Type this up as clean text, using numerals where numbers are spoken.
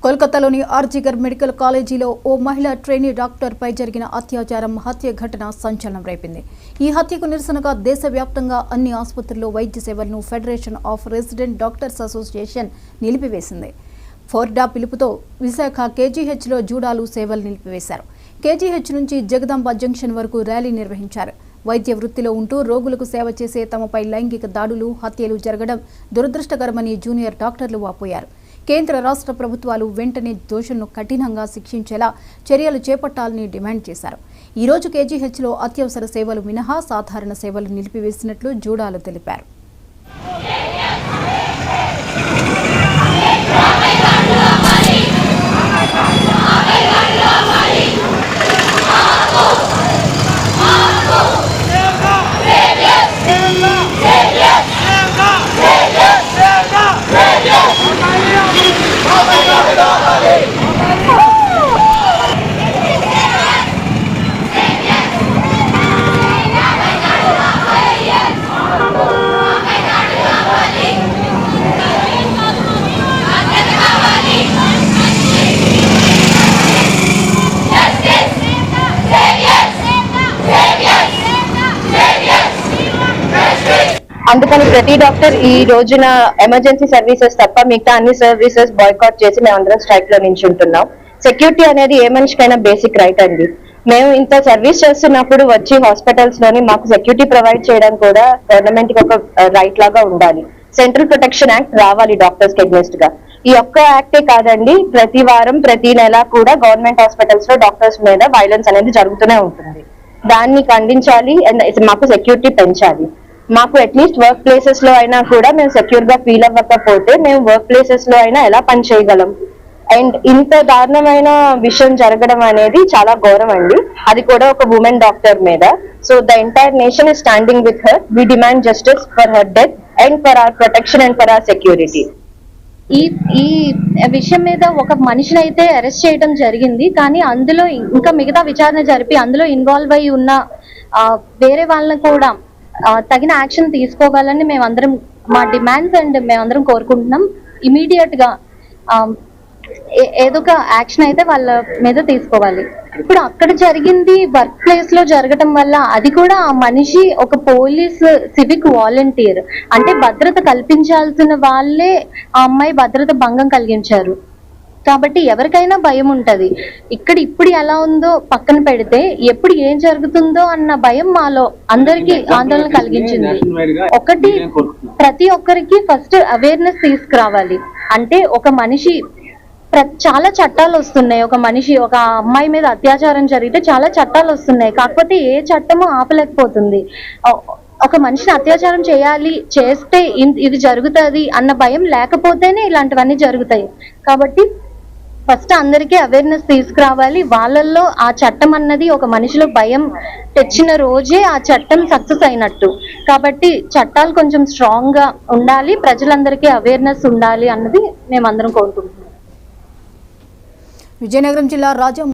కోల్కతాలోని ఆర్జికర్ మెడికల్ కాలేజీలో ఓ మహిళా ట్రైనీ డాక్టర్పై జరిగిన అత్యాచారం హత్య ఘటన సంచలనం రేపింది. ఈ హత్యకు నిరసనగా దేశవ్యాప్తంగా అన్ని ఆసుపత్రుల్లో వైద్య సేవలను federation of resident doctors association నిలిపివేసింది. ఫోర్డా పిలుపుతో విశాఖ కేజీహెచ్లో జూడాలు సేవలు నిలిపివేశారు. కేజీహెచ్ నుంచి జగదాంబ జంక్షన్ వరకు ర్యాలీ నిర్వహించారు. వైద్య వృత్తిలో ఉంటూ రోగులకు సేవ చేసే తమపై లైంగిక దాడులు, హత్యలు జరగడం దురదృష్టకరమని జూనియర్ డాక్టర్లు వాపోయారు. కేంద్ర రాష్ట్ర ప్రభుత్వాలు వెంటనే దోషులను కఠినంగా శిక్షించేలా చర్యలు చేపట్టాలని డిమాండ్ చేశారు. ఈ రోజు కేజీహెచ్లో అత్యవసర సేవలు మినహా సాధారణ సేవలు నిలిపివేసినట్లు జూడాలు తెలిపారు. అందుకని ప్రతి డాక్టర్ ఈ రోజున ఎమర్జెన్సీ సర్వీసెస్ తప్ప మిగతా అన్ని సర్వీసెస్ బాయ్కాట్ చేసి మేము అందరం స్ట్రైక్ లో నించుంటున్నాం. సెక్యూరిటీ అనేది ఏ మనిషికైనా బేసిక్ రైట్ అండి. మేము ఇంత సర్వీస్ చేస్తున్నప్పుడు వచ్చి హాస్పిటల్స్ లోని మాకు సెక్యూరిటీ ప్రొవైడ్ చేయడం కూడా గవర్నమెంట్ కి ఒక రైట్ లాగా ఉండాలి. సెంట్రల్ ప్రొటెక్షన్ యాక్ట్ రావాలి డాక్టర్స్ కి అగెన్స్ట్ గా. ఈ ఒక్క యాక్టే కాదండి, ప్రతి వారం ప్రతి నెల కూడా గవర్నమెంట్ హాస్పిటల్స్ లో డాక్టర్స్ మీద వైలెన్స్ అనేది జరుగుతూనే ఉంటుంది. దాన్ని ఖండించాలి అండ్ మాకు సెక్యూరిటీ పెంచాలి. మాకు అట్లీస్ట్ వర్క్ ప్లేసెస్ లో అయినా కూడా మేము సెక్యూర్ గా ఫీల్ అవ్వకపోతే మేము వర్క్ ప్లేసెస్ లో అయినా ఎలా పని చేయగలం? అండ్ ఇంత దారుణమైన విషయం జరగడం అనేది చాలా ఘోరం అండి, అది కూడా ఒక ఉమెన్ డాక్టర్ మీద. So the entire nation is standing with her. We demand justice for her death and for our protection and for our security. ఈ విషయం మీద ఒక మనిషిని అయితే అరెస్ట్ చేయడం జరిగింది, కానీ అందులో ఇంకా మిగతా విచారణ జరిపి అందులో ఇన్వాల్వ్ అయి ఉన్న వేరే వాళ్ళని కూడా తగిన యాక్షన్ తీసుకోవాలని మేమందరం మా డిమాండ్స్ అండ్ మేమందరం కోరుకుంటున్నాం. ఇమీడియట్ గా ఏదో ఒక యాక్షన్ అయితే వాళ్ళ మీద తీసుకోవాలి. ఇప్పుడు అక్కడ జరిగింది వర్క్ ప్లేస్ లో జరగటం వల్ల అది కూడా ఆ మనిషి ఒక పోలీస్ సివిక్ వాలంటీర్, అంటే భద్రత కల్పించాల్సిన వాళ్ళే ఆ అమ్మాయి భద్రత భంగం కలిగించారు. కాబట్టి ఎవరికైనా భయం ఉంటది. ఇప్పుడు ఎలా ఉందో పక్కన పెడితే ఎప్పుడు ఏం జరుగుతుందో అన్న భయం మాలో అందరికీ ఆందోళన కలిగించింది. ఒకటి, ప్రతి ఒక్కరికి ఫస్ట్ అవేర్నెస్ తీసుకురావాలి. అంటే ఒక మనిషి చాలా చట్టాలు వస్తున్నాయి. ఒక అమ్మాయి మీద అత్యాచారం జరిగితే చాలా చట్టాలు వస్తున్నాయి, కాకపోతే ఏ చట్టము ఆపలేకపోతుంది. ఒక మనిషిని అత్యాచారం చేస్తే ఇది జరుగుతుంది అన్న భయం లేకపోతేనే ఇలాంటివన్నీ జరుగుతాయి. కాబట్టి ఫస్ట్ అందరికీ అవేర్నెస్ తీసుకురావాలి. వాళ్ళల్లో ఆ చట్టం అన్నది ఒక మనిషిలో భయం తెచ్చిన రోజే ఆ చట్టం సక్సెస్ అయినట్టు. కాబట్టి చట్టాలు కొంచెం స్ట్రాంగ్ గా ఉండాలి, ప్రజలందరికీ అవేర్నెస్ ఉండాలి అన్నది మేమందరం కోరుకుంటున్నాం. విజయనగరం జిల్లా రాజం